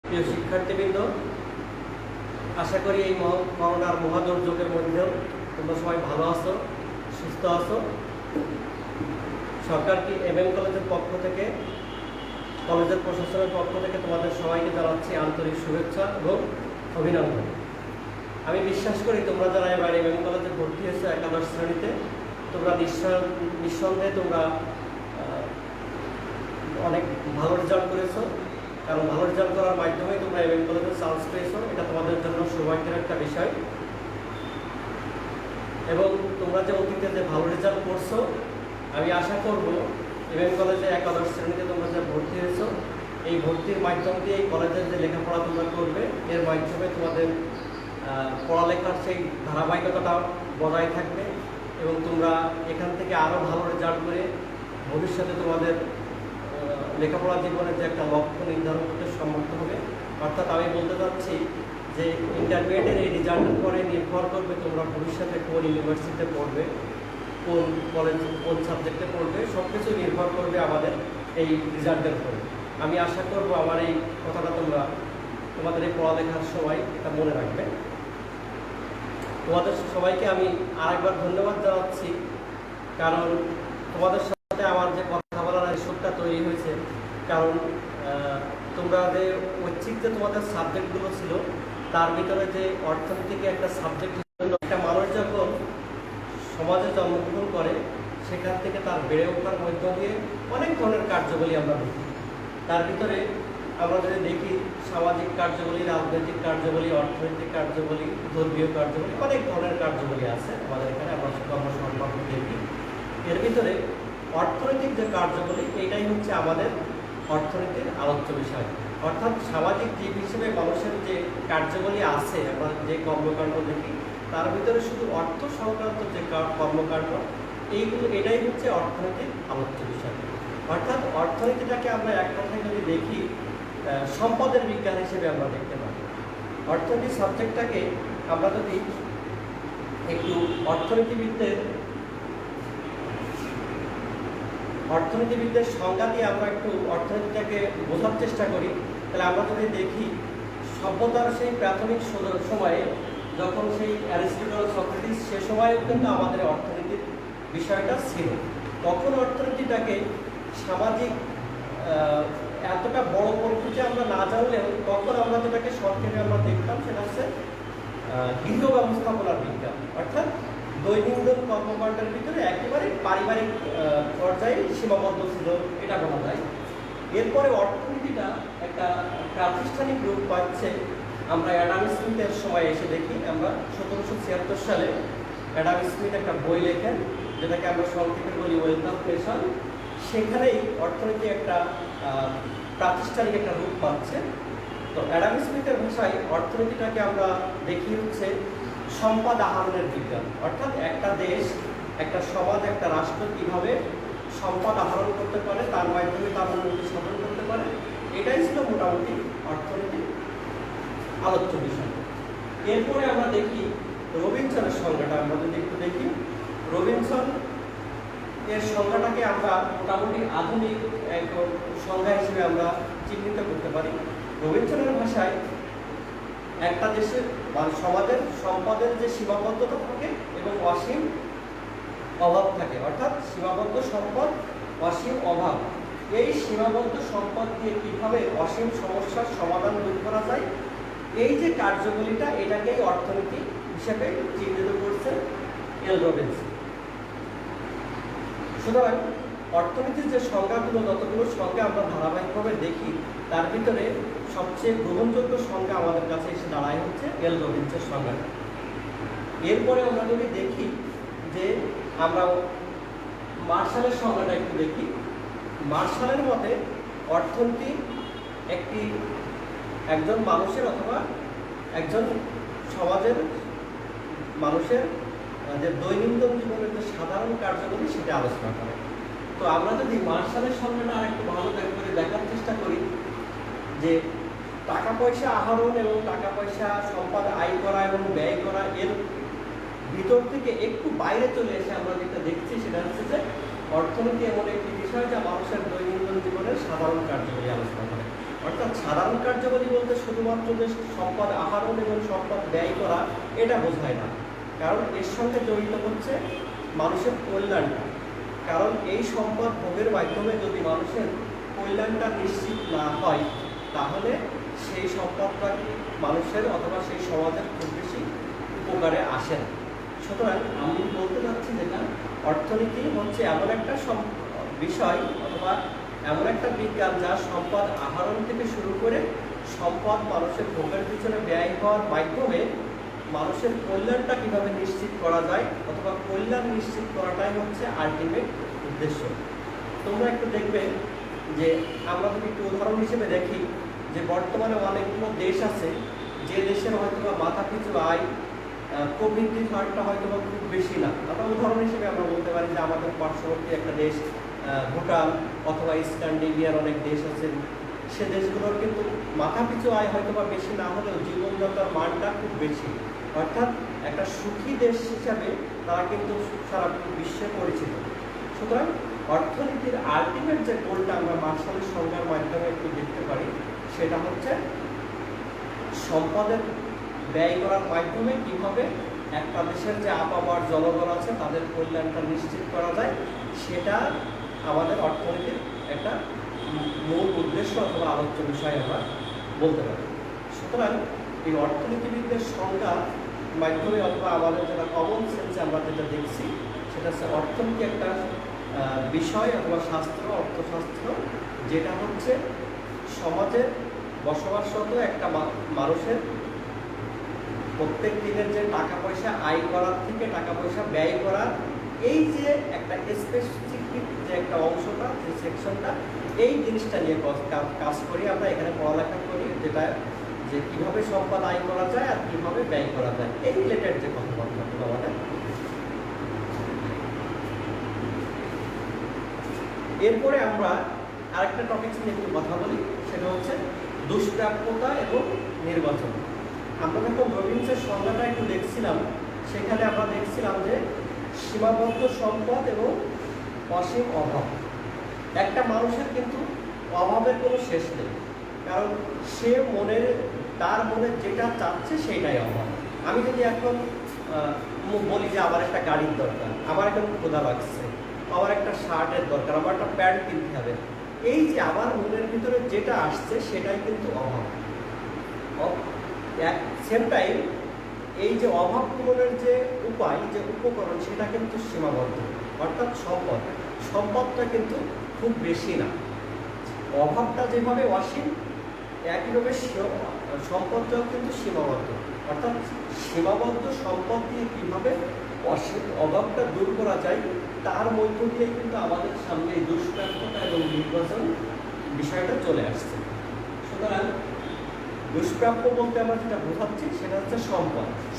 প্রিয় শিক্ষার্থীবৃন্দ, আশা করি এই করোনার মহাদুর্যোগের মধ্যেও তোমরা সবাই ভালো আছো, সুস্থ আছো। সরকার কি এমএম কলেজের পক্ষ থেকে, কলেজের প্রশাসনের পক্ষ থেকে তোমাদের সবাইকে জানাচ্ছি আন্তরিক শুভেচ্ছা এবং অভিনন্দন। আমি বিশ্বাস করি তোমরা যারা এবার এমএম কলেজে ভর্তি হয়েছো একাদশ শ্রেণীতে, তোমরা নিঃসন্দেহে তোমরা অনেক ভালো রেজাল্ট করেছো, কারণ ভালো রেজাল্ট করার মাধ্যমে তোমরা এমএম কলেজে চান্স পেয়েছো। এটা তোমাদের জন্য সৌভাগ্যের একটা বিষয়। এবং তোমরা যে অতীতে যে ভালো রেজাল্ট করছো, আমি আশা করব এমএম কলেজে একাদশ শ্রেণীতে তোমরা যে ভর্তি হয়েছো, এই ভর্তির মাধ্যম দিয়ে এই কলেজের যে লেখাপড়া তোমরা করবে, এর মাধ্যমে তোমাদের পড়ালেখার সেই ধারাবাহিকতাটা বজায় থাকবে এবং তোমরা এখান থেকে আরও ভালো রেজাল্ট করে ভবিষ্যতে তোমাদের লেখাপড়া জীবনের যে একটা লক্ষ্য নির্ধারণ করতে সমর্থ হবে। অর্থাৎ আমি বলতে চাচ্ছি যে ইন্টারমিডিয়েটের এই রেজাল্টের পরে নির্ভর করবে তোমরা ভবিষ্যতে কোন ইউনিভার্সিটিতে পড়বে, কোন কলেজ, কোন সাবজেক্টে পড়বে, সব কিছু নির্ভর করবে আমাদের এই রেজাল্টের উপরে। আমি আশা করব আমার এই কথাটা তোমরা তোমাদের এই পড়ালেখার সময় এটা মনে রাখবে। তোমাদের সবাইকে আমি আরেকবার ধন্যবাদ জানাচ্ছি, কারণ তোমাদের সাথে আমার যে কথা বলার সুযোগটা তৈরি হয়েছে। কারণ তোমরা যে ঐচ্ছিক যে তোমাদের সাবজেক্টগুলো ছিল, তার ভিতরে যে অর্থনীতিকে একটা সাবজেক্ট, একটা মানুষ যখন সমাজে জন্মগ্রহণ করে, সেখান থেকে তার বেড়ে ওঠার মধ্য দিয়ে অনেক ধরনের কার্যবলী আমরা দেখি। তার ভিতরে আমরা যদি দেখি সামাজিক কার্যবলী, রাজনৈতিক কার্যবলী, অর্থনৈতিক কার্যবলী, ধর্মীয় কার্যবলী, অনেক ধরনের কার্যবলী আছে আমাদের এখানে, আমরা কর্মসংস্থান দেখি। এর ভিতরে অর্থনৈতিক যে কার্যবলী, এইটাই হচ্ছে আমাদের অর্থনীতির আলোচ্য বিষয়। অর্থাৎ সামাজিক জীব হিসেবে মানুষের যে কার্যবলী আছে, আমরা যে কর্মকাণ্ড দেখি, তার ভিতরে শুধু অর্থ সংক্রান্ত যে কর্মকাণ্ড, এটাই হচ্ছে অর্থনীতির আলোচ্য বিষয়। অর্থাৎ অর্থনীতিটাকে আমরা এক কথায় যদি দেখি, সম্পদের বিজ্ঞান হিসেবে আমরা দেখতে পারি। অর্থনীতি সাবজেক্টটাকে আমরা যদি একটু অর্থনীতিবিদদের সংজ্ঞা দিয়ে আমরা একটু অর্থনীতিটাকে বোঝার চেষ্টা করি, তাহলে আমরা যদি দেখি সভ্যতার সেই প্রাথমিক সময়ে, যখন সেই অ্যারিস্টটল, সক্রেটিস, সে সময়েও কিন্তু আমাদের অর্থনীতির বিষয়টা ছিল। তখন অর্থনীতিটাকে সামাজিক এতটা বড় পরিস্থিতি আমরা না জানলেও, তখন আমরা যেটাকে সংক্ষেপে আমরা দেখতাম, সেটা হচ্ছে গৃহ ব্যবস্থাপনার বিজ্ঞান। অর্থাৎ দৈনন্দিন কর্মকাণ্ডের ভিতরে একেবারে পারিবারিক পর্যায়ে সীমাবদ্ধ ছিল, এটা বলা যায়। এরপরে অর্থনীতিটা একটা প্রাতিষ্ঠানিক রূপ পাচ্ছে। আমরা অ্যাডাম স্মিথের সময় এসে দেখি, আমরা 1776 সালে অ্যাডাম স্মিথ একটা বই লেখেন, যেটাকে আমরা সংক্ষেপে বলি ওয়েলথ অফ নেশন। সেখানেই অর্থনীতি একটা প্রাতিষ্ঠানিক একটা রূপ পাচ্ছে। তো অ্যাডাম স্মিথের ভাষায় অর্থনীতিটাকে আমরা দেখি হচ্ছে সম্পদ আহরণের বিজ্ঞান। অর্থাৎ একটা দেশ, একটা সমাজ, একটা রাষ্ট্র কীভাবে সম্পদ আহরণ করতে পারে, তার মাধ্যমে তার উন্নতি সাধন করতে পারে, এটাই ছিল মোটামুটি অর্থনীতির আলোচ্য বিষয়। এরপরে আমরা দেখি রবিনসনের সংজ্ঞাটা, আমরা যদি একটু দেখি, রবিনসন এর সংজ্ঞাটাকে আমরা মোটামুটি আধুনিক এক সংজ্ঞা হিসেবে আমরা চিহ্নিত করতে পারি। রবিনসনের ভাষায় একটা দেশের বা সমাজের সম্পদের যে সীমাবদ্ধতা থাকে এবং অসীম অভাব থাকে, অর্থাৎ সীমাবদ্ধ সম্পদ, অসীম অভাব, এই সীমাবদ্ধ সম্পদ দিয়ে কীভাবে অসীম সমস্যার সমাধান দূর করা যায়, এই যে কার্যগুলিটা, এটাকেই অর্থনীতি হিসেবে চিহ্নিত করছে এল রবিনসন। সুতরাং অর্থনীতির যে সংজ্ঞাগুলো, যতগুলো সংজ্ঞা আমরা ধারাবাহিকভাবে দেখি, তার ভিতরে সবচেয়ে গ্রহণযোগ্য সংজ্ঞা আমাদের কাছে এসে দাঁড়ায় হচ্ছে এল রবিনসনের সংজ্ঞাটা। এরপরে আমরা যদি দেখি যে আমরা মার্শালের সংজ্ঞাটা একটু দেখি। মার্শালের মতে অর্থনীতি একজন মানুষের অথবা একজন সমাজের মানুষের যে দৈনন্দিন জীবনের যে সাধারণ কার্যগুলি, সেটা আলোচনা করে। তো আমরা যদি মার্শালের সংজ্ঞাটা আরেকটু ভালো করে দেখার চেষ্টা করি, যে টাকা পয়সা আহরণ এবং টাকা পয়সা সম্পদ আয় করা এবং ব্যয় করা, এর ভিতর থেকে একটু বাইরে চলে এসে আমরা যেটা দেখছি, সেটা হচ্ছে যে অর্থনীতি এমন একটি বিষয় যা মানুষের দৈনন্দিন জীবনের সাধারণ কার্যগুলি আলোচনা করে। অর্থাৎ সাধারণ কার্যবলী বলতে যে সম্পদ আহরণ এবং সম্পদ ব্যয় করা এটা বোঝায় না, কারণ এর সঙ্গে জড়িত হচ্ছে মানুষের কল্যাণটা। কারণ এই সম্পদ ভোগের মাধ্যমে যদি মানুষের কল্যাণটা নিশ্চিত না হয়, তাহলে সেই সম্পদটা মানুষের অথবা সেই সমাজের খুব বেশি উপকারে আসে না। সুতরাং আমি বলতে চাচ্ছি যেটা, অর্থনীতি হচ্ছে এমন একটা বিষয় অথবা এমন একটা বিজ্ঞান যা সম্পদ আহরণ থেকে শুরু করে সম্পদ মানুষের ভোগের পিছনে ব্যয় হওয়ার মাধ্যমে মানুষের কল্যাণটা কীভাবে নিশ্চিত করা যায় অথবা কল্যাণ নিশ্চিত করাটাই হচ্ছে আলটিমেট উদ্দেশ্য। তোমরা একটু দেখবে যে আমরা যদি একটু উদাহরণ হিসেবে দেখি যে বর্তমানে অনেকগুলো দেশ আছে যে দেশের হয়তো বা মাথাপিছু আয় প্রবৃদ্ধির হারটা হয়তো বা খুব বেশি না। আমরা উদাহরণ হিসেবে আমরা বলতে পারি যে আমাদের পার্শ্ববর্তী একটা দেশ ভুটান অথবা স্ক্যান্ডিনেভিয়ার অনেক দেশ আছে, সে দেশগুলোর কিন্তু মাথাপিছু আয় হয়তো বা বেশি না হলেও জীবনযাত্রার মানটা খুব বেশি, অর্থাৎ একটা সুখী দেশ হিসাবে তারা কিন্তু সারা বিশ্বে পরিচিত। সুতরাং অর্থনীতির আলটিমেট যে গোলটা আমরা মার্শালের সংজ্ঞার মাধ্যমে একটু দেখতে পারি, সেটা হচ্ছে সম্পদের ব্যয় করার মাধ্যমে কীভাবে একটা দেশের যে আপামার জনগণ আছে তাদের কল্যাণটা নিশ্চিত করা যায়, সেটা আমাদের অর্থনীতির একটা মূল উদ্দেশ্য অথবা আলোচ্য বিষয় আমরা বলতে পারি। সুতরাং এই অর্থনীতিবিদদের সংজ্ঞা মাধ্যমে অথবা আমাদের যেটা কমন সেন্সে আমরা যেটা দেখছি, সেটা হচ্ছে অর্থনীতি একটা বিষয় অথবা শাস্ত্র, অর্থশাস্ত্র, যেটা হচ্ছে সমাজের বসবাসরত একটা মানুষের প্রত্যেক দিনের যে টাকা পয়সা আয় করার থেকে টাকা পয়সা ব্যয় করার এই যে একটা স্পেসিফিক যে একটা অংশটা, যে সেকশনটা, এই জিনিসটা নিয়ে কাজ করি আমরা, এখানে পড়ালেখা করি, যেটা যে কীভাবে সম্পদ আয় করা যায় আর কীভাবে ব্যয় করা যায়, এই রিলেটেড যে কথাবার্তাগুলো আমাদের। এরপরে আমরা আরেকটা টপিক নিয়ে একটু কথা বলি, সেটা হচ্ছে দুষ্প্রাপ্যতা এবং নির্বাচন। আমরা যখন রবিন্সের সংজ্ঞাটা একটু দেখছিলাম, সেখানে আমরা দেখছিলাম যে সীমাবদ্ধ সম্পদ এবং অসীম অভাব। একটা মানুষের কিন্তু অভাবের কোনো শেষ নেই, কারণ সে তার মনে যেটা চাচ্ছে সেইটাই অভাব। আমি যদি এখন বলি যে আমার একটা গাড়ির দরকার, আমার এখন ক্ষুধা লাগছে, আমার একটা শার্টের দরকার, আমার একটা প্যান্ট কিনতে হবে, এই যে আমার মনের ভিতরে যেটা আসছে সেটাই কিন্তু অভাব। সেম টাইম এই যে অভাব পূরণের যে উপায়, যে উপকরণ, সেটা কিন্তু সীমাবদ্ধ, অর্থাৎ সম্পদটা কিন্তু খুব বেশি না। অভাবটা যেভাবে অসীম, একইভাবে সম্পদটাও কিন্তু সীমাবদ্ধ, অর্থাৎ সীমাবদ্ধ সম্পদ দিয়ে কীভাবে অভাবটা দূর করা যায়, তার মধ্য দিয়ে কিন্তু আমাদের সামনে এই দুষ্প্রাপ্যতা এবং নির্বাচন বিষয়টা চলে আসছে। সুতরাং দুষ্প্রাপ্য বলতে আমরা যেটা বোঝাচ্ছি সেটা হচ্ছে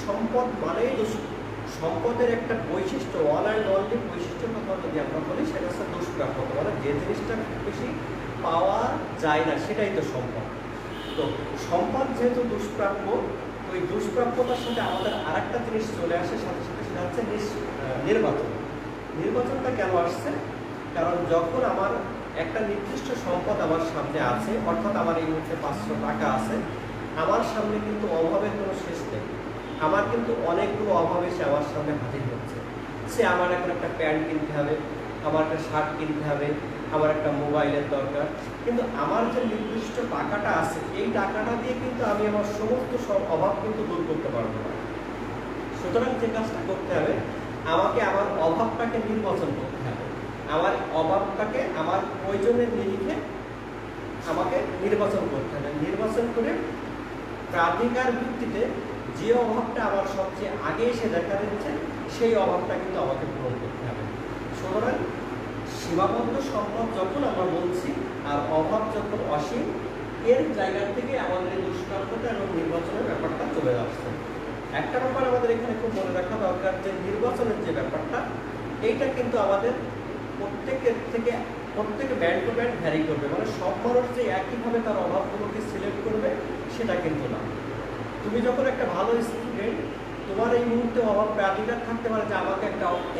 সম্পদ মানেই সম্পদের একটা বৈশিষ্ট্য, অল অ্যান্ড অনলি বৈশিষ্ট্যের কথা যদি আমরা বলি, সেটা হচ্ছে দুষ্প্রাপ্য, মানে যে জিনিসটা খুব বেশি পাওয়া যায় না সেটাই তো সম্পদ। তো সম্পদ যেহেতু দুষ্প্রাপ্য, ওই দুষ্প্রাপ্যতার সাথে আমাদের আরেকটা জিনিস চলে আসে সাথে সাথে, সেটা হচ্ছে নির্বাচন। নির্বাচনটা কেন আসছে? কারণ যখন আমার একটা নির্দিষ্ট সম্পদ আমার সামনে আছে, অর্থাৎ আমার এই মুহূর্তে 500 টাকা আছে, আমার সামনে কিন্তু অভাবের কোনো শেষ নেই, আমার কিন্তু অনেকগুলো অভাব এসে আমার সামনে হাজির হচ্ছে। সে আমার এখন একটা প্যান্ট কিনতে হবে, আমার একটা শার্ট কিনতে হবে, আমার একটা মোবাইলের দরকার, কিন্তু আমার যে নির্দিষ্ট টাকাটা আছে, এই টাকাটা দিয়ে কিন্তু আমি আমার সমস্ত অভাব কিন্তু দূর করতে পারবো না। সুতরাং যে কাজটা করতে হবে, আমাকে আমার অভাবটাকে নির্বাচন করতে হবে, আমার অভাবটাকে আমার প্রয়োজনের নিরিখে আমাকে নির্বাচন করতে হবে। নির্বাচন করে প্রাধিকার ভিত্তিতে যে অভাবটা আমার সবচেয়ে আগে এসে দেখা দিচ্ছে, সেই অভাবটা কিন্তু আমাকে পূরণ করতে হবে। সুতরাং সীমাবদ্ধ সম্পদ যখন আমরা বলছি আর অভাব যখন অসীম, এর জায়গা থেকে আমাদের এই দুষ্প্রাপ্যতা এবং নির্বাচনের ব্যাপারটা চলে আসছে। একটা ব্যাপার আমাদের এখানে খুব মনে রাখা দরকার, যে নির্বাচনের যে ব্যাপারটা, এইটা কিন্তু আমাদের প্রত্যেকে ব্যান্ড টু ব্যান্ড ভ্যারি করবে, মানে সব মানুষ যে একইভাবে তার অভাবগুলোকে সিলেক্ট করবে সেটা কিন্তু না। তুমি যখন একটা ভালো স্টুডেন্ট, তোমার এই মুহূর্তে অভাব প্রাধিকার থাকতে পারে যে আমাকে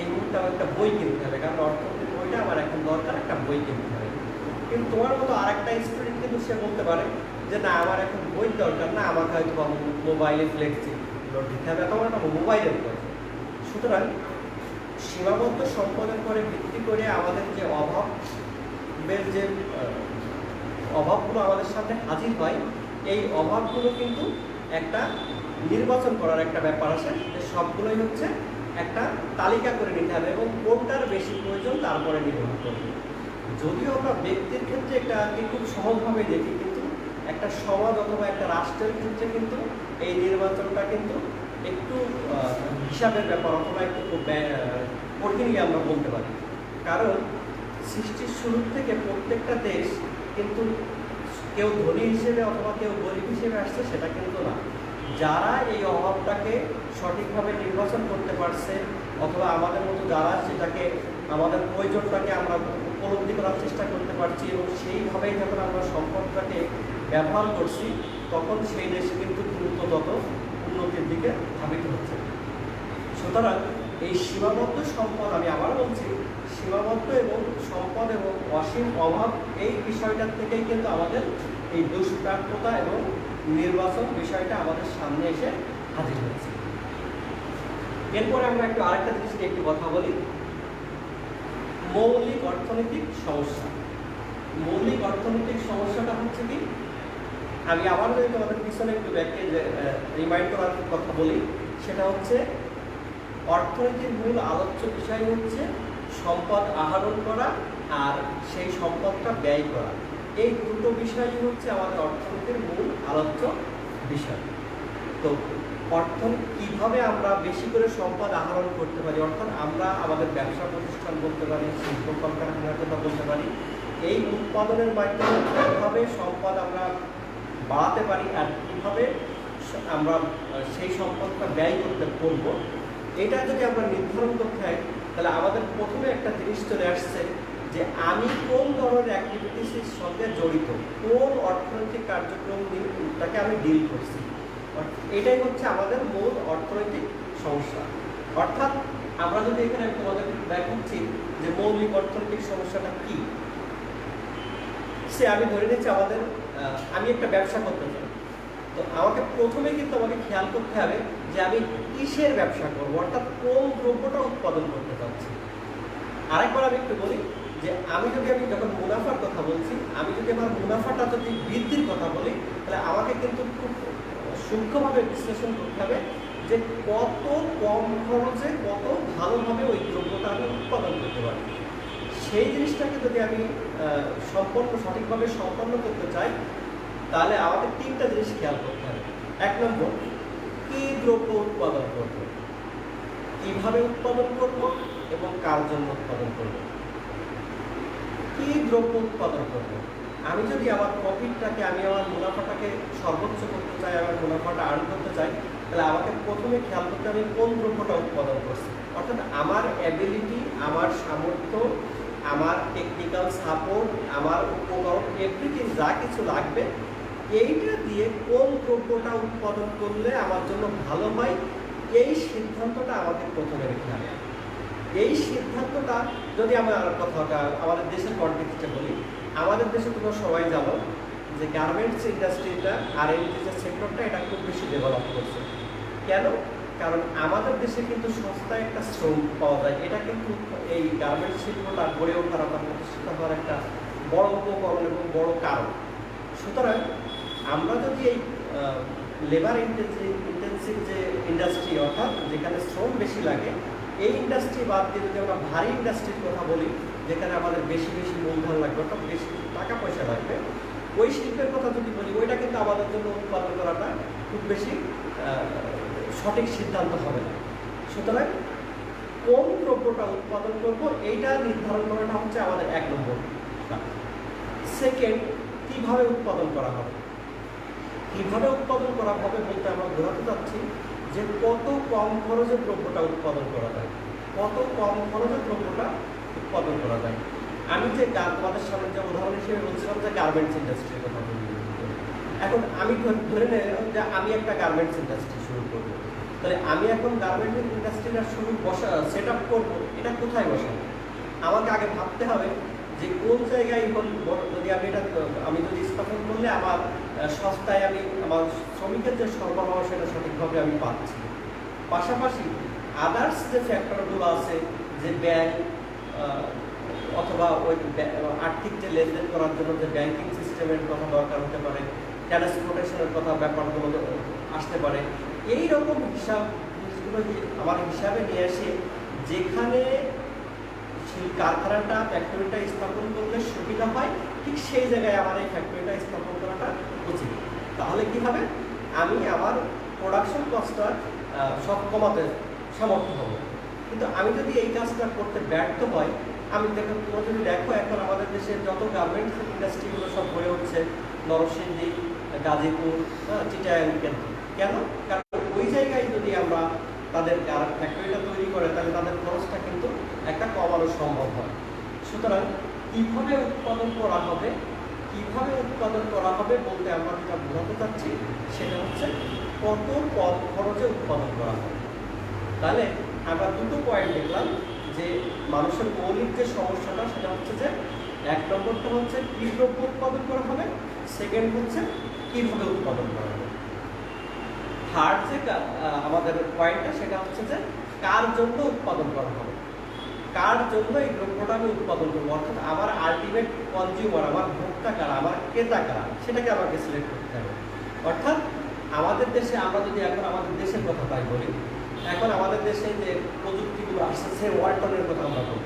এই মুহূর্তে আমার একটা বই কিনতে হবে, কারণ অর্থনীতির বইটা আমার এখন দরকার, একটা বই কিনতে হবে। কিন্তু তোমার মতো আরেকটা স্টুডেন্ট কিন্তু সে বলতে পারে যে না আমার এখন বই দরকার না, আমাকে হয়তো মোবাইলে ফ্লেক্সি লোড দিতে হবে, অথবা একটা মোবাইলের প্রয়োজন। সুতরাং সীমাবদ্ধ সম্পদের উপরে ভিত্তি করে আমাদের যে অভাবগুলো আমাদের সামনে হাজির হয়, এই অভাবগুলো কিন্তু একটা নির্বাচন করার একটা ব্যাপার আছে, যে সবগুলোই হচ্ছে একটা তালিকা করে নিতে হবে এবং কোনটার বেশি প্রয়োজন তারপরে নির্ভর করবে। যদিও আমরা ব্যক্তির ক্ষেত্রে এটা খুব সহজভাবে দেখি, কিন্তু একটা সমাজ অথবা একটা রাষ্ট্রের ক্ষেত্রে কিন্তু এই নির্বাচনটা কিন্তু একটু হিসাবের ব্যাপার অথবা একটু কঠিনই আমরা বলতে পারি। কারণ সৃষ্টির শুরু থেকে প্রত্যেকটা দেশ কিন্তু কেউ ধনী হিসেবে অথবা কেউ গরিব হিসেবে আসছে সেটা কিন্তু না। যারা এই অভাবটাকে সঠিকভাবে নির্বাচন করতে পারছে অথবা আমাদের মতো যারা সেটাকে আমাদের প্রয়োজনটাকে আমরা উপলব্ধি করার চেষ্টা করতে পারছি এবং সেইভাবেই যখন আমরা সম্পদটাকে ব্যবহার করছি, তখন সেই দেশ কিন্তু দ্রুততর উন্নতির দিকে ধাবিত হচ্ছে। সুতরাং এই সীমাবদ্ধ সম্পদ, আমি আবার বলছি, সীমাবদ্ধ এবং সম্পদ এবং অসীম অভাব, এই বিষয়টার থেকেই কিন্তু আমাদের এই দুষ্প্রাপ্যতা এবং নির্বাচন বিষয়টা আমাদের সামনে এসে হাজির হয়েছে। এরপরে আমরা একটু আরেকটা জিনিস নিয়ে একটু কথা বলি, মৌলিক অর্থনৈতিক সমস্যা। মৌলিক অর্থনৈতিক সমস্যাটা হচ্ছে কি, আমি আবার যদি তোমাদের পিছনে একটু ব্যাকে রিমাইন্ড করার কথা বলি, সেটা হচ্ছে অর্থনীতির মূল আলোচ্য বিষয় হচ্ছে সম্পদ আহরণ করা আর সেই সম্পদটা ব্যয় করা। এই দুটো বিষয়ই হচ্ছে আমাদের অর্থনীতির মূল আলোচ্য বিষয়। তো অর্থনীতি কীভাবে আমরা বেশি করে সম্পদ আহরণ করতে পারি, অর্থাৎ আমরা আমাদের ব্যবসা প্রতিষ্ঠান বলতে পারি, শিল্প কলকারখানার কথা বলতে পারি, এই উৎপাদনের মাধ্যমে কীভাবে সম্পদ আমরা বাড়াতে পারি আর কীভাবে আমরা সেই সম্পদটা ব্যয় করতে পারব, এটা যদি আমরা নির্ধারণ করতে হয়, তাহলে আমাদের প্রথমে একটা জিনিস চলে আসছে যে আমি কোন ধরনের অ্যাক্টিভিটিসের সঙ্গে জড়িত, কোন অর্থনৈতিক কার্যক্রমটাকে আমি ডিল করছি। এটাই হচ্ছে আমাদের মূল অর্থনৈতিক সমস্যা। অর্থাৎ আমরা যদি এখানে তোমাদের দেখাচ্ছি যে মৌলিক অর্থনৈতিক সমস্যাটা কি, সে আমি ধরে নিচ্ছি আমাদের আমি একটা ব্যবসা করতে চাই, তো আমাকে প্রথমে কিন্তু আমাকে খেয়াল করতে হবে যে আমি কিসের ব্যবসা করবো, অর্থাৎ কোন দ্রব্যটা উৎপাদন করতে চাচ্ছি। আরেকবার আমি একটু বলি যে আমি যখন মুনাফার কথা বলছি, আমি যদি আমার মুনাফাটা যদি বৃদ্ধির কথা বলি, তাহলে আমাকে কিন্তু খুব সূক্ষ্মভাবে বিশ্লেষণ করতে হবে যে কত কম খরচে কত ভালোভাবে ওই দ্রব্যটা আমি উৎপাদন করতে পারি। সেই জিনিসটাকে যদি আমি সঠিকভাবে সম্পন্ন করতে চাই, তাহলে আমাকে তিনটা জিনিস খেয়াল করতে হবে। এক নম্বর, কী দ্রব্য উৎপাদন করব, কীভাবে উৎপাদন করব এবং কার জন্য উৎপাদন করব। কী দ্রব্য উৎপাদন করব, আমি যদি আমার প্রফিটটাকে, আমি আমার মুনাফাটাকে সর্বোচ্চ করতে চাই, আমার মুনাফাটা আর্ন করতে চাই, তাহলে আমাকে প্রথমে খেয়াল করতে হবে কোন দ্রব্যটা উৎপাদন করছি। অর্থাৎ আমার অ্যাবিলিটি, আমার সামর্থ্য, আমার টেকনিক্যাল সাপোর্ট, আমার উপকরণ, এভরিথিং যা কিছু লাগবে, এইটা দিয়ে কোন দ্রব্যটা উৎপাদন করলে আমার জন্য ভালো হয়, এই সিদ্ধান্তটা আমাকে প্রথমে নিতে হবে। এই সিদ্ধান্তটা যদি আমরা কথাটা আমাদের দেশের কনটেক্সটে বলি, আমাদের দেশে তোমরা সবাই জানো যে গার্মেন্টস ইন্ডাস্ট্রিটা আর এই যে সেক্টরটা, এটা খুব বেশি ডেভেলপ করছে। কেন? কারণ আমাদের দেশে কিন্তু সস্তায় একটা শ্রম পাওয়া যায়। এটা কিন্তু এই গার্মেন্টস শিল্পটা গড়ে ওঠার বা প্রতিষ্ঠিত হওয়ার একটা বড় উপকরণ এবং বড় কারণ। সুতরাং আমরা যদি এই লেবার ইন্টেন্সিভ যে ইন্ডাস্ট্রি, অর্থাৎ যেখানে শ্রম বেশি লাগে, এই ইন্ডাস্ট্রি বাদ দিয়ে যদি আমরা ভারী ইন্ডাস্ট্রির কথা বলি, যেখানে আমাদের বেশি বেশি মূলধন লাগবে, অর্থাৎ বেশি টাকা পয়সা লাগবে, ওই শিল্পের কথা যদি বলি, ওইটা কিন্তু আমাদের জন্য উৎপাদন করাটা খুব বেশি সঠিক সিদ্ধান্ত হবে না। সুতরাং কোন দ্রব্যটা উৎপাদন করব, এইটা নির্ধারণ করাটা হচ্ছে আমাদের এক নম্বর। সেকেন্ড, কীভাবে উৎপাদন করা হবে। কীভাবে উৎপাদন করা হবে বলতে আমরা বোঝাতে চাচ্ছি যে কত কম খরচে দ্রব্যটা উৎপাদন করা যায়, কত কম খরচে দ্রব্যটা উৎপাদন করা যায়। আমি যে তোমাদের সামনে যে উদাহরণ হিসেবে বলছিলাম যে গার্মেন্টস ইন্ডাস্ট্রির কথা বলি, এখন আমি ধরে নিলাম যে আমি একটা গার্মেন্টস ইন্ডাস্ট্রি শুরু করবো, তাহলে আমি এখন গার্মেন্টস ইন্ডাস্ট্রিটা সেট আপ করবো, এটা কোথায় বসাবো? আমাকে আগে ভাবতে হবে যে কোন জায়গায় যদি আমি যদি স্থাপন করলে আমার সস্তায় আমি আমার শ্রমিকের যে সরবরাহ সেটা সঠিকভাবে আমি পাচ্ছি। পাশাপাশি আদার্স যে ফ্যাক্টরগুলো আছে, যে ব্যাংক অথবা ওই আর্থিক যে লেনদেন করার জন্য যে ব্যাংকিং সিস্টেমের কথা দরকার হতে পারে, ট্রান্সপোর্টেশনের কথা ব্যাপারগুলো আসতে পারে, এই রকম হিসাব জিনিসগুলো আমার হিসাবে নিয়ে এসে যেখানে সেই কারখানাটা ফ্যাক্টরিটা স্থাপন করলে সুবিধা হয়, ঠিক সেই জায়গায় আমার এই ফ্যাক্টরিটা স্থাপন করাটা উচিত। তাহলে কি হবে, আমি আমার প্রোডাকশন কস্টটা সব কমাতে সামর্থ্য হবো। কিন্তু আমি যদি এই কাজটা করতে ব্যর্থ হয়, আমি তোমরা যদি দেখো এখন আমাদের দেশের যত গার্মেন্টস ইন্ডাস্ট্রিগুলো সব গড়ে উঠছে, নরসিংদী, গাজীপুর, চিটাগাং, কেন? কারণ ওই জায়গায় যদি আমরা তাদের ফ্যাক্টরিটা তৈরি করে তাহলে তাদের খরচটা কিন্তু একটা কমানো সম্ভব হয়। সুতরাং কীভাবে উৎপাদন করা হবে, বলতে আমরা যেটা বোঝাতে চাচ্ছি সেটা হচ্ছে কত কম খরচে উৎপাদন করা হবে। তাহলে আমরা দুটো পয়েন্ট দেখলাম, যে মানুষের মৌলিক যে সমস্যাটা সেটা হচ্ছে যে 1 নম্বরটা হচ্ছে কী দ্রব্য উৎপাদন করা হবে, সেকেন্ড হচ্ছে কীভাবে উৎপাদন করা হবে। থার্ড যে আমাদের পয়েন্টটা সেটা হচ্ছে যে কার জন্য উৎপাদন করা হবে, কার জন্য এই দ্রব্যটা আমি উৎপাদন করবো, অর্থাৎ আমার আলটিমেট কনজিউমার, আমার ভোক্তা কারা, আমার ক্রেতা কারা, সেটাকে আমাকে সিলেক্ট করতে হবে। অর্থাৎ আমাদের দেশে আমরা যদি এখন আমাদের দেশের কথা তাই বলি, এখন আমাদের দেশে যে প্রযুক্তিগুলো আসছে, ওয়ালটনের কথা আমরা বলি,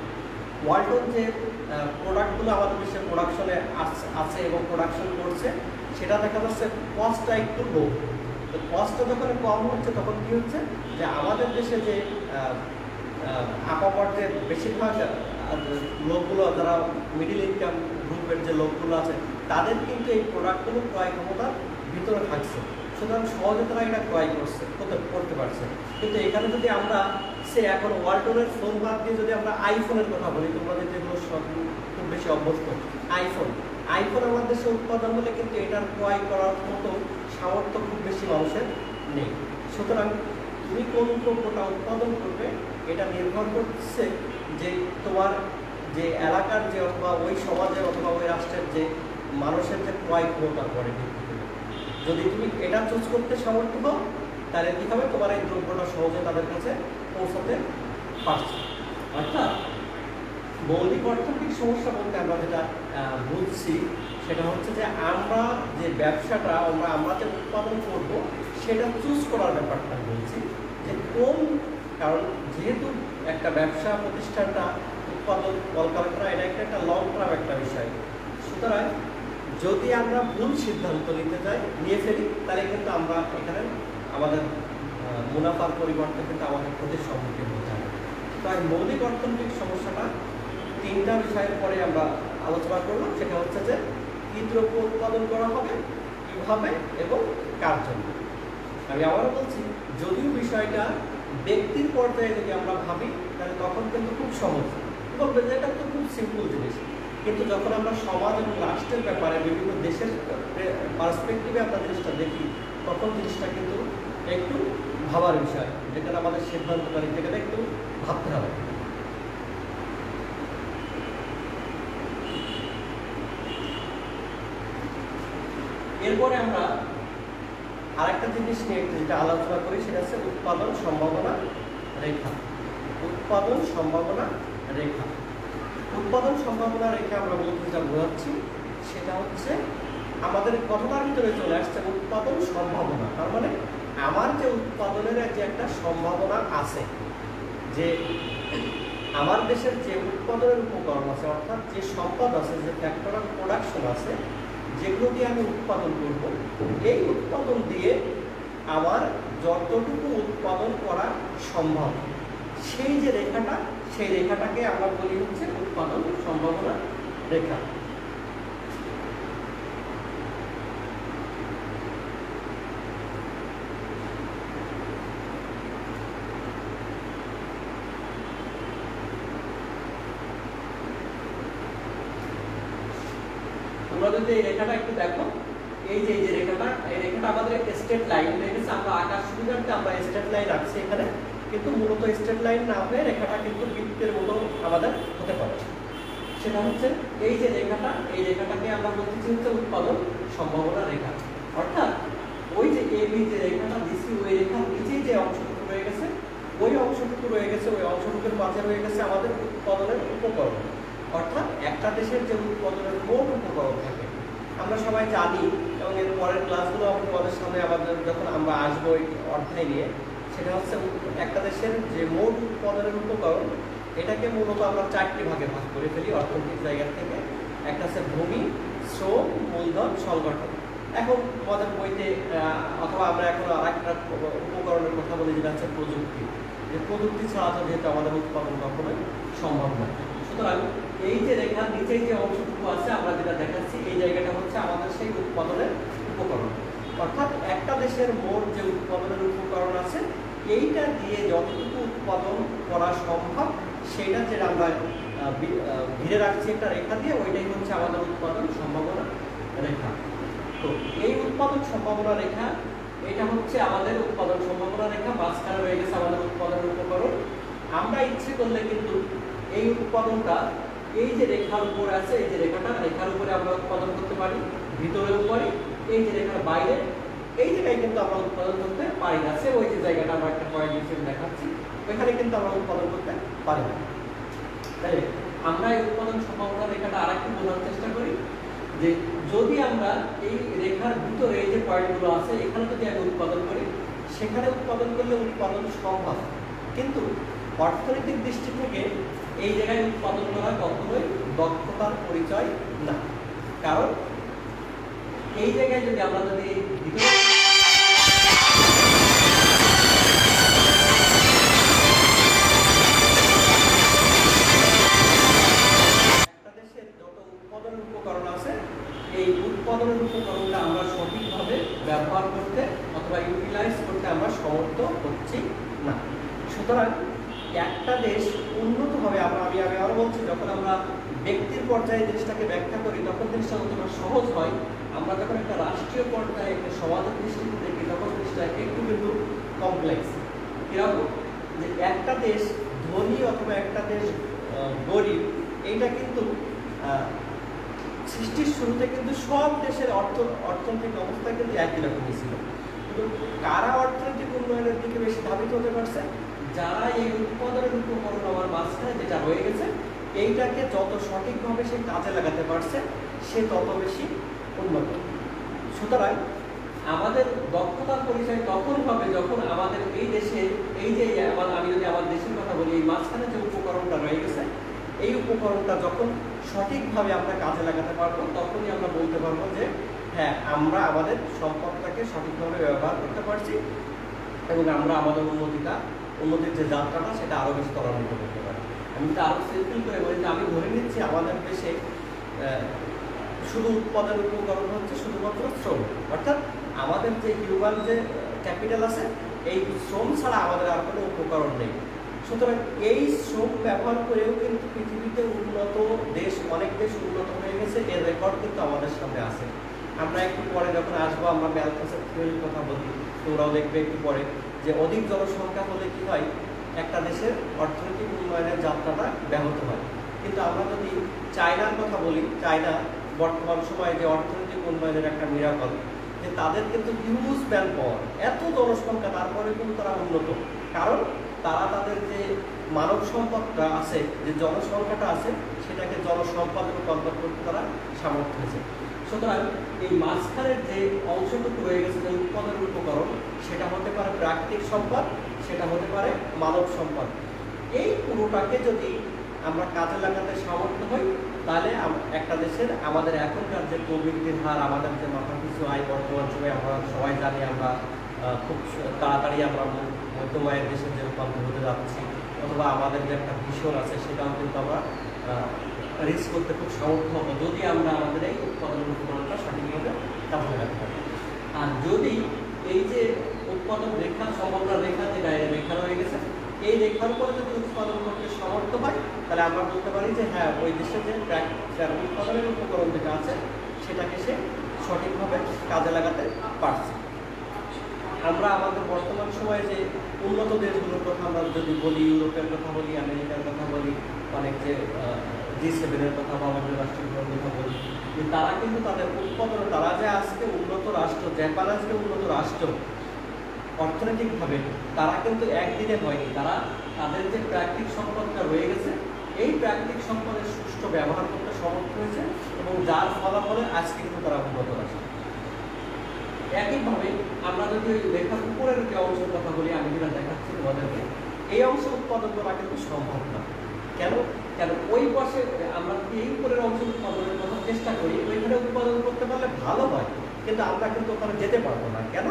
ওয়ালটন যে প্রোডাক্টগুলো আমাদের দেশে প্রোডাকশনে আছে এবং প্রোডাকশন করছে, সেটা দেখা যাচ্ছে কস্টটা একটু লো। তো কস্টটা যখন কম হচ্ছে তখন কী হচ্ছে, যে আমাদের দেশে যে আপামর যে বেশিরভাগ লোকগুলো যারা মিডিল ইনকাম গ্রুপের যে লোকগুলো আছে, তাদের কিন্তু এই প্রোডাক্টগুলো ক্রয় ক্ষমতার ভিতরে থাকছে, সুতরাং সহজে তারা এটা ক্রয় করতে পারছে। কিন্তু এখানে যদি আমরা এখন ওয়ালটনের ফোন বাদ দিয়ে যদি আমরা আইফোনের কথা বলি, তোমরা যেগুলো খুব বেশি অভ্যস্ত, আইফোন আমাদের দেশে উৎপাদন হলে কিন্তু এটার ক্রয় করার মতো সামর্থ্য খুব বেশি মানুষের নেই। সুতরাং তুমি কোন দ্রব্যটা উৎপাদন করবে এটা নির্ভর করছে যে তোমার যে এলাকার যে অথবা ওই সমাজের অথবা ওই রাষ্ট্রের যে মানুষের যে ক্রয় ক্ষমতার পরে যদি তুমি এটা চুজ করতে সামর্থ্য হও, তাহলে কী হবে, তোমার এই দ্রব্যটা সহজে তাদের কাছে পৌঁছাতে পারছে। অর্থাৎ মৌলিক অর্থনৈতিক সমস্যা বলতে আমরা যেটা বুঝছি সেটা হচ্ছে যে আমরা যে ব্যবসাটা আমরা যে উৎপাদন করব সেটা চুজ করার ব্যাপারটা বলছি, যে কোন, কারণ যেহেতু একটা ব্যবসা প্রতিষ্ঠানটা উৎপাদন কলকারখানা এটা একটা লং টার্ম একটা বিষয়, সুতরাং যদি আমরা ভুল সিদ্ধান্ত নিয়ে ফেলি তাহলে কিন্তু আমরা এখানে আমাদের মুনাফার পরিবর্তে কিন্তু আমাদের ক্ষতির সম্মুখীন হতে হবে। তাই মৌলিক অর্থনৈতিক সমস্যাটা 3টা বিষয়ের পরে আমরা আলোচনা করলাম, সেটা হচ্ছে যে কী দ্রব্য উৎপাদন করা হবে, কীভাবে এবং কার জন্য। আমি আবারও বলছি, যদিও বিষয়টা ব্যক্তির পর্যায়ে যদি আমরা ভাবি তাহলে তখন কিন্তু খুব সহজ, বলবে যে এটা তো খুব সিম্পল জিনিস, কিন্তু যখন আমরা সমাজ এবং রাষ্ট্রের ব্যাপারে বিভিন্ন দেশের পার্সপেক্টিভে আমরা জিনিসটা দেখি, তখন জিনিসটা কিন্তু একটু ভাবার বিষয়, যেটা আমাদের সিদ্ধান্তটা নিতে গেলে একটু ভাবতে হবে। এরপরে আমরা আরেকটা জিনিস নিয়ে যেটা আলোচনা করি সেটা হচ্ছে উৎপাদন সম্ভাবনা রেখা। উৎপাদন সম্ভাবনা রেখা আমরা বলতে যেটা বোঝাচ্ছি সেটা হচ্ছে আমাদের কথাটার ভিতরে চলে আসছে উৎপাদন সম্ভাবনা। তার মানে আমার যে উৎপাদনের যে একটা সম্ভাবনা আছে, যে আমার দেশের যে উৎপাদনের উপকরণ আছে, অর্থাৎ যে সম্পদ আছে, যে ফ্যাক্টর অফ প্রোডাকশন আছে, যেগুলো দিয়ে আমি উৎপাদন করব, এই উৎপাদন দিয়ে আমার যতটুকু উৎপাদন করা সম্ভব সেই যে রেখাটা, সেই রেখাটাকে আমরা বলি হচ্ছে উৎপাদন সম্ভাবনা রেখা। তোমরা যদি এই রেখাটা একটু দেখো, এই যে রেখাটা, এই রেখাটা আমাদের স্ট্রেট লাইন রেখেছে, আমরা আকার সুবিধার্থে আমরা স্ট্রেট লাইন রাখছি এখানে, কিন্তু মূলত স্ট্রেট লাইন না হয়ে রেখাটা কিন্তু বৃত্তের মতো আমাদের হতে পারে। সেটা হচ্ছে এই যে রেখাটা, এই রেখাটাকে আমরা বলতেছি হচ্ছে উৎপাদন সম্ভাবনা রেখা। অর্থাৎ ওই যে এবি যে রেখাটা দিছি, ওই রেখার নিচেই যে অংশটুকু রয়ে গেছে, ওই অংশটুকু রয়ে গেছে, ওই অংশটুকুর মাঝে রয়ে গেছে আমাদের উৎপাদনের উপকরণ। অর্থাৎ একটা দেশের যে উৎপাদনের মোট উপকরণ থাকে, আমরা সবাই জানি এবং এর পরের ক্লাসগুলো আমাদের সামনে আমাদের যখন আমরা আসবো এই অধ্যায় নিয়ে, সেটা হচ্ছে একটা দেশের যে মোট উৎপাদনের উপকরণ, এটাকে মূলত আমরা 4টি ভাগে ভাগ করে ফেলি অর্থনৈতিক জায়গা থেকে। একটা হচ্ছে ভূমি, শ্রম, মূলধন, সংগঠন। এখন আমাদের বইতে অথবা আমরা এখন আরেকটা উপকরণের কথা বলি, যেটা হচ্ছে প্রযুক্তি। যে প্রযুক্তি ছাড়া তো যেহেতু আমাদের উৎপাদন কখনোই সম্ভব না। সুতরাং এই যে রেখার নিচে যে অংশটুকু আছে আমরা যেটা দেখাচ্ছি, এই জায়গাটা হচ্ছে আমাদের সেই উৎপাদনের উপকরণ। অর্থাৎ একটা দেশের মোট যে উৎপাদনের উপকরণ আছে, এইটা দিয়ে যতটুকু উৎপাদন করা সম্ভব সেটা যেটা আমরা ঘিরে রাখছি একটা রেখা দিয়ে, ওইটাই হচ্ছে আমাদের উৎপাদন সম্ভাবনা রেখা। তো এই উৎপাদন সম্ভাবনা রেখা, এটা হচ্ছে আমাদের উৎপাদন সম্ভাবনা রেখা, মাঝখানে রয়ে গেছে আমাদের উৎপাদনের উপকরণ। আমরা ইচ্ছে করলে কিন্তু এই উৎপাদনটা এই যে রেখার উপরে আছে, এই যে রেখাটা, রেখার উপরে আমরা উৎপাদন করতে পারি, ভিতরের উপরে, এই যে রেখার বাইরে, এই জায়গায় কিন্তু আমরা উৎপাদন করতে পারি না। সে ওই যে জায়গাটা আমরা একটা পয়েন্ট হিসেবে দেখাচ্ছি, ওইখানে কিন্তু আমরা উৎপাদন করতে পারি না। তাই আমরা এই উৎপাদন সম্ভাবনা রেখাটা আরেকটু বোঝার চেষ্টা করি, যে যদি আমরা এই রেখার ভিতরে এই যে পয়েন্টগুলো আছে, এখানে যদি আমি উৎপাদন করি, সেখানে উৎপাদন করলে উৎপাদন সম্ভব, কিন্তু অর্থনৈতিক দৃষ্টি থেকে এই জায়গায় উৎপাদন করা কখনোই দক্ষতার পরিচয় না। কারণ এই জায়গায় যদি আমরা যদি একটা দেশের যত উৎপাদনের উপকরণ আছে, এই উৎপাদনের উপকরণটা আমরা সঠিকভাবে ব্যবহার করতে অথবা ইউটিলাইজ করতে আমরা সমর্থ হচ্ছি না। সুতরাং একটা দেশ উন্নত হবে, আমি আরো বলছি, যখন আমরা ব্যক্তির পর্যায়ে জিনিসটাকে ব্যাখ্যা করি তখন জিনিসটা যতটা সহজ হয়। আমরা যখন একটা রাষ্ট্রীয় পর্যায়ে একটা সমাজের দৃষ্টিতে দেখি, তখন জিনিসটা একটু কিন্তু কমপ্লেক্স। কিরকম, যে একটা দেশ ধনী অথবা একটা দেশ গরিব, এইটা কিন্তু সৃষ্টির শুরুতে কিন্তু সব দেশের অর্থনৈতিক অবস্থা কিন্তু একই রকমই ছিল। কিন্তু কারা অর্থনৈতিক উন্নয়নের দিকে বেশি ধাবিত হতে পারছে? যারা এই উৎপাদনের উপকরণ আমার মাঝখানে যেটা রয়ে গেছে, এইটাকে যত সঠিকভাবে সে কাজে লাগাতে পারছে, সে তত বেশি উন্নত। সুতরাং আমাদের দক্ষতার পরিচয় তখন হবে যখন আমাদের এই দেশে এই যে আমি যদি আমার দেশের কথা বলি, এই মাঝখানে যে উপকরণটা রয়ে গেছে, এই উপকরণটা যখন সঠিকভাবে আমরা কাজে লাগাতে পারবো, তখনই আমরা বলতে পারবো যে হ্যাঁ, আমরা আমাদের সম্পদটাকে সঠিকভাবে ব্যবহার করতে পারছি এবং আমরা আমাদের উন্নতির যে যাত্রাটা সেটা আরও বেশি ত্বরান্বিত করতে পারি। আমি তো আরও সিম্পল করে বলি যে আমি ধরে নিচ্ছি আমাদের দেশে শুধু উৎপাদনের উপকরণ হচ্ছে শুধুমাত্র শ্রম। অর্থাৎ আমাদের যে হিউম্যান যে ক্যাপিটাল আছে, এই শ্রম ছাড়া আমাদের আর কোনো উপকরণ নেই। সুতরাং এই শ্রম ব্যবহার করেও কিন্তু পৃথিবীতে উন্নত দেশ, অনেক দেশ উন্নত হয়ে গেছে, এর রেকর্ড কিন্তু আমাদের সামনে আছে। আমরা একটু পরে যখন আসবো, আমরা ম্যালথাসের থিওরির কথা বলি, তোমরাও দেখবে একটু পরে, যে অধিক জনসংখ্যা হলে কি হয়, একটা দেশের অর্থনৈতিক উন্নয়নের যাত্রাটা ব্যাহত হয়। কিন্তু আমরা যদি চায়নার কথা বলি, চায়না বর্তমান সময়ে যে অর্থনৈতিক উন্নয়নের একটা মিরাকল, যে তাদের কিন্তু হিউজ ম্যান পাওয়ার, এত জনসংখ্যা, তারপরে কিন্তু তারা উন্নত। কারণ তারা তাদের যে মানব সম্পদটা আছে, যে জনসংখ্যাটা আছে, সেটাকে জনসম্পদে রূপান্তর করতে তারা সামর্থ্য হয়েছে। সুতরাং এই মাঝখানের যে অংশটুকু রয়ে গেছে, যে উৎপাদনের উপকরণ, সেটা হতে পারে প্রাকৃতিক সম্পদ, সেটা হতে পারে মানব সম্পদ। এই পুরোটাকে যদি আমরা কাজে লাগাতে সামর্থ্য হই, তাহলে একটা দেশের আমাদের এখনকার যে প্রবৃদ্ধির হার, আমাদের যে মাথাপিছু আয় বর্তমান সময়ে আমরা সবাই জানি, আমরা খুব তাড়াতাড়ি আমরা মধ্যম আয়ের দেশের যে রূপান্তর হতে যাচ্ছি, অথবা আমাদের যে একটা ভীষণ আছে, সেটাও কিন্তু আমরা রিচ করতে খুব সামর্থ্য হবো, যদি আমরা আমাদের এই উৎপাদনের উপকরণটা সঠিকভাবে কাজে লাগাতে পারি। আর যদি এই যে উৎপাদন রেখা, সম্ভাবনা রেখা, যেটা রেখা রয়ে গেছে, এই রেখার উপরে যদি উৎপাদন করতে সমর্থ হয়, তাহলে আমরা বলতে পারি যে হ্যাঁ, ওই দেশের যে উৎপাদনের উপকরণ যেটা আছে, সেটাকে সে সঠিকভাবে কাজে লাগাতে পারছে। আমরা আমাদের বর্তমান সময়ে যে উন্নত দেশগুলোর কথা আমরা যদি বলি, ইউরোপের কথা বলি, আমেরিকার কথা বলি, অনেক যে G7 এর কথা বা অন্য রাষ্ট্রগুলোর কথা বলি, যে তারা কিন্তু তাদের উৎপাদন, তারা যে আজকে উন্নত রাষ্ট্র, জাপান আজকে উন্নত রাষ্ট্র অর্থনৈতিকভাবে, তারা কিন্তু একদিনে হয়নি। তারা তাদের যে প্রাকৃতিক সম্পদটা রয়ে গেছে, এই প্রাকৃতিক সম্পদের সুষ্ঠু ব্যবহার করতে সমর্থ হয়েছে এবং যার ফলাফলে আজকে কিন্তু তারা উন্নত রাষ্ট্র। একইভাবে আমরা যদি ওই লেখার উপরের যে অংশের কথা বলি, আমি যেটা দেখাচ্ছি তোমাদেরকে, এই অংশ উৎপাদন করা কিন্তু সম্ভব না। কেন? ওই পাশে আমরা যদি এই উপরের অংশ উৎপাদনের কথা চেষ্টা করি, ওইখানে উৎপাদন করতে পারলে ভালো হয়, কিন্তু আমরা কিন্তু ওখানে যেতে পারবো না। কেন?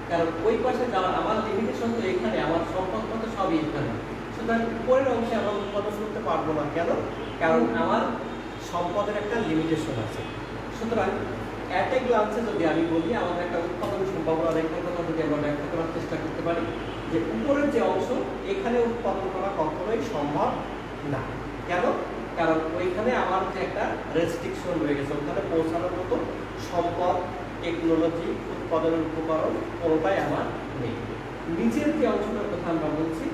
কারণ ওই পাশে যাওয়ার আমার লিমিটেশন তো এখানে, আমার সম্পদ সবই এখানে। সুতরাং উপরের অংশে আমরা উৎপাদন করতে পারবো না। কেন? কারণ আমার সম্পদের একটা লিমিটেশন আছে। সুতরাং অ্যাট এ গ্লান্সে যদি আমি বলি, আমাদের একটা উৎপাদন সম্ভাবনা রেখার কথা যদি আমরা ব্যাখ্যা করার চেষ্টা করতে পারি, যে উপরের যে অংশ, এখানে উৎপাদন করা কখনোই সম্ভব না। কেন? কারণ ওইখানে আমার যে একটা রেস্ট্রিকশন রয়ে গেছে, ওখানে পৌঁছানোর মতো সম্পদ, টেকনোলজি, উৎপাদনের উপকরণ কোনোটাই আমার নেই। নিচের যে অংশটার কথা আমরা বলছি,